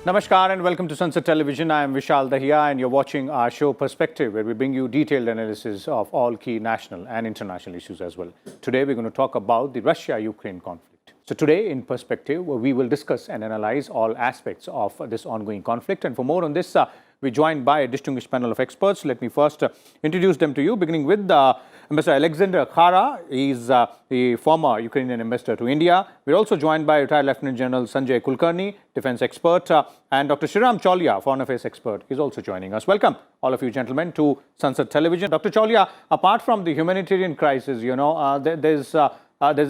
Namaskar and welcome to Sunset Television. I am Vishal Dahiya and you're watching our show Perspective, where we bring you detailed analysis of all key national and international issues as well. Today we're going to talk about the Russia-Ukraine conflict. So today in Perspective, we will discuss and analyze all aspects of this ongoing conflict. And for more on this, we're joined by a distinguished panel of experts. Let me first introduce them to you, beginning with Ambassador Alexander Khara. He's the former Ukrainian ambassador to India. We're also joined by retired Lieutenant General Sanjay Kulkarni, defense expert, and Dr. Sreeram Chaulia, foreign affairs expert, is also joining us. Welcome, all of you gentlemen, to Sunset Television. Dr. Chaulia, apart from the humanitarian crisis, there's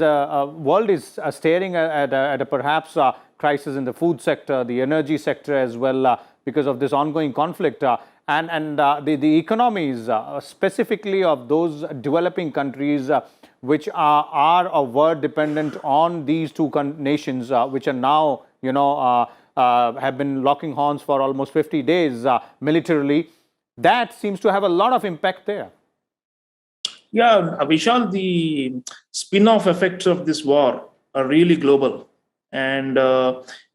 a world is staring at a perhaps crisis in the food sector, the energy sector as well, because of this ongoing conflict. And the economies, specifically of those developing countries which are or were dependent on these two nations, which are now, have been locking horns for almost 50 days militarily, that seems to have a lot of impact there. Yeah, Vishal, the spin-off effects of this war are really global. And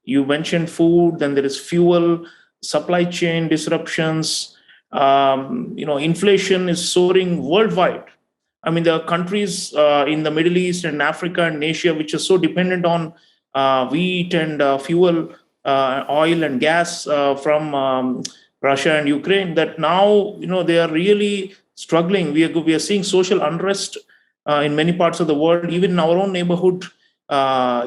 you mentioned food, then there is fuel, supply chain disruptions, inflation is soaring worldwide. I mean, there are countries in the Middle East and Africa and Asia which are so dependent on wheat and fuel, oil and gas from Russia and Ukraine that now, they are really struggling. We are seeing social unrest in many parts of the world, even in our own neighborhood.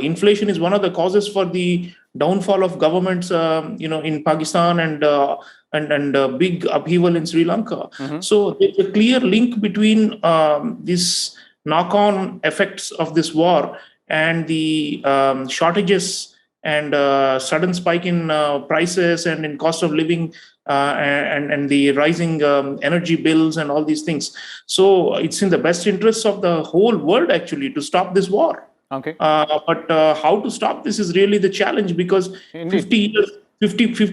Inflation is one of the causes for the downfall of governments, in Pakistan and big upheaval in Sri Lanka. Mm-hmm. So there's a clear link between these knock-on effects of this war and the shortages and sudden spike in prices and in cost of living and the rising energy bills and all these things. So it's in the best interests of the whole world actually to stop this war. Okay. But how to stop this is really the challenge, because 50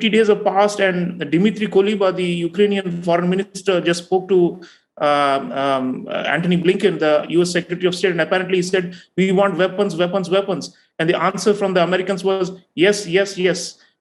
days have passed and Dmitry Kuleba, the Ukrainian foreign minister, just spoke to Antony Blinken, the US Secretary of State, and apparently he said, we want weapons. And the answer from the Americans was yes.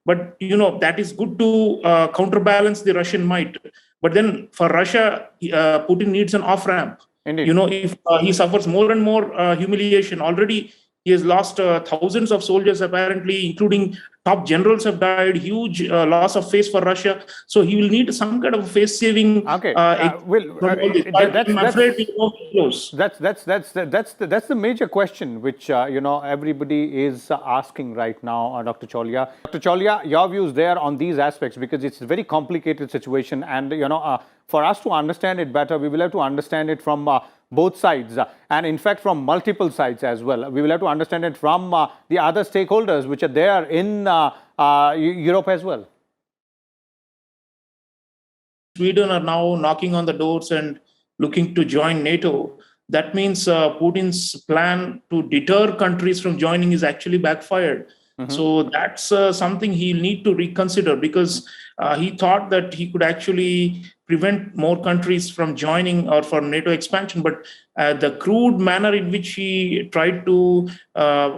But, that is good to counterbalance the Russian might. But then for Russia, Putin needs an off-ramp. Indeed. If he suffers more and more humiliation, already he has lost thousands of soldiers, apparently, including top generals have died, huge loss of face for Russia. So he will need some kind of face-saving. Okay. I'm afraid we won't be close. That's the major question which everybody is asking right now, Dr. Chaulia. Dr. Chaulia, your views there on these aspects, because it's a very complicated situation, and for us to understand it better, we will have to understand it from both sides, and in fact from multiple sides as well. We will have to understand it from the other stakeholders which are there in Europe as well. Sweden are now knocking on the doors and looking to join NATO. That means Putin's plan to deter countries from joining is actually backfired. Mm-hmm. So that's something he'll need to reconsider, because he thought that he could actually prevent more countries from joining or for NATO expansion. But the crude manner in which he tried to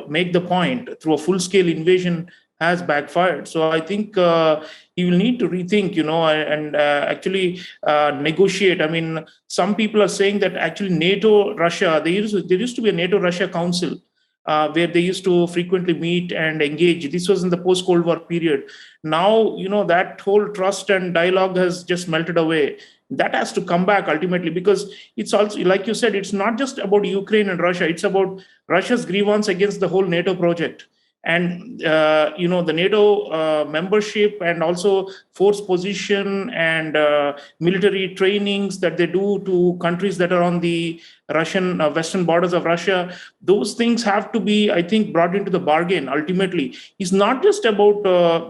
make the point through a full-scale invasion has backfired. So I think he will need to rethink, and actually negotiate. I mean, some people are saying that actually NATO-Russia, there used to be a NATO-Russia Council, where they used to frequently meet and engage. This was in the post-Cold War period. Now, that whole trust and dialogue has just melted away. That has to come back ultimately, because it's also, like you said, it's not just about Ukraine and Russia. It's about Russia's grievance against the whole NATO project. And, the NATO membership and also force position and military trainings that they do to countries that are on the Russian western borders of Russia, those things have to be, I think, brought into the bargain ultimately. It's not just about,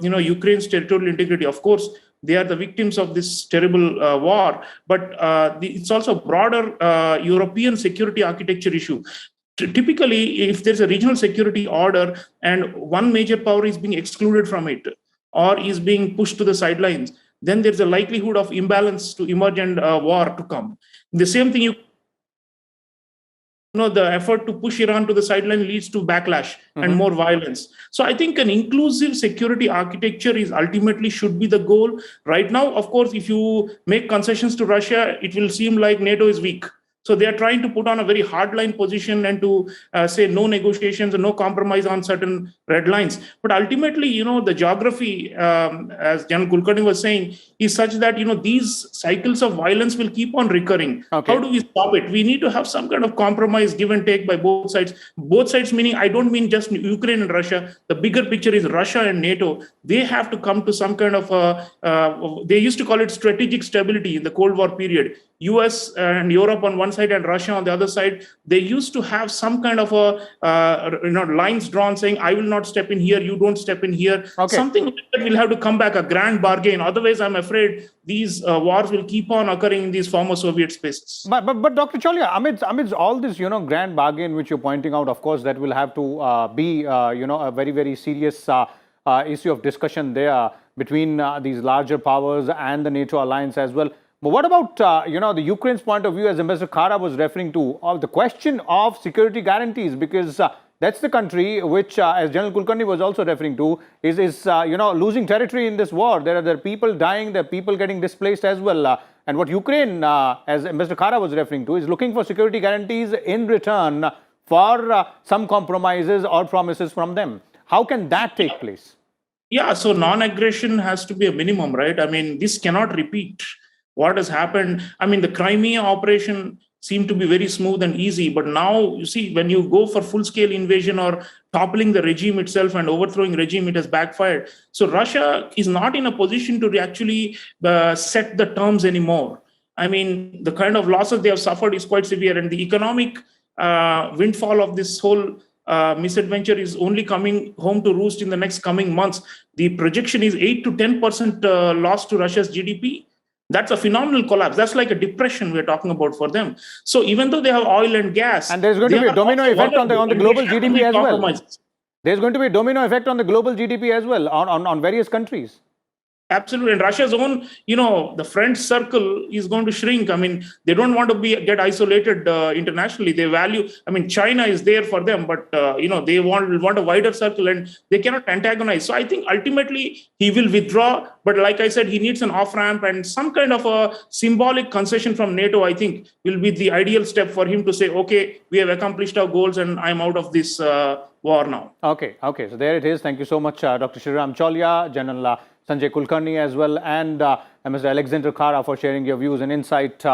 Ukraine's territorial integrity. Of course, they are the victims of this terrible war, but it's also a broader European security architecture issue. Typically, if there's a regional security order and one major power is being excluded from it or is being pushed to the sidelines, then there's a likelihood of imbalance to emerge and war to come. The same thing the effort to push Iran to the sideline leads to backlash and more violence. So I think an inclusive security architecture is ultimately should be the goal. Right now, of course, if you make concessions to Russia, it will seem like NATO is weak. So they are trying to put on a very hardline position and to say no negotiations and no compromise on certain red lines. But ultimately, the geography, as General Kulkarni was saying, is such that, these cycles of violence will keep on recurring. Okay. How do we stop it? We need to have some kind of compromise, give and take by both sides. Both sides meaning, I don't mean just Ukraine and Russia. The bigger picture is Russia and NATO. They have to come to some kind of, they used to call it strategic stability in the Cold War period. US and Europe on one side and Russia on the other side, they used to have some kind of lines drawn saying, I will not step in here, you don't step in here. Okay. Something like that will have to come back, a grand bargain. Otherwise, I'm afraid these wars will keep on occurring in these former Soviet spaces. But Dr. Chaulia, amidst all this, grand bargain which you're pointing out, of course, that will have to be, a very, very serious issue of discussion there between these larger powers and the NATO alliance as well. But what about, the Ukraine's point of view, as Ambassador Kara was referring to, of the question of security guarantees, because that's the country which, as General Kulkarni was also referring to, is losing territory in this war. There are people dying, there are people getting displaced as well. And what Ukraine, as Ambassador Kara was referring to, is looking for security guarantees in return for some compromises or promises from them. How can that take place? Yeah, so non-aggression has to be a minimum, right? I mean, this cannot repeat. What has happened? I mean, the Crimea operation seemed to be very smooth and easy, but now you see, when you go for full-scale invasion or toppling the regime itself and overthrowing regime, it has backfired. So Russia is not in a position to actually set the terms anymore. I mean, the kind of losses they have suffered is quite severe, and the economic windfall of this whole misadventure is only coming home to roost in the next coming months. The projection is 8 to 10% loss to Russia's GDP. That's a phenomenal collapse. That's like a depression we're talking about for them. So even though they have oil and gas, and there's going to be a domino effect on the global GDP as well. There's going to be a domino effect on the global GDP as well on various countries. Absolutely. And Russia's own, the friend circle is going to shrink. I mean, they don't want to get isolated internationally. They value, China is there for them, but, they want a wider circle and they cannot antagonize. So I think ultimately he will withdraw. But like I said, he needs an off-ramp and some kind of a symbolic concession from NATO, I think, will be the ideal step for him to say, okay, we have accomplished our goals and I'm out of this war now. Okay. So there it is. Thank you so much, Dr. Sreeram Chaulia, General Sanjay Kulkarni as well, and Mr. Alexander Kara for sharing your views and insight.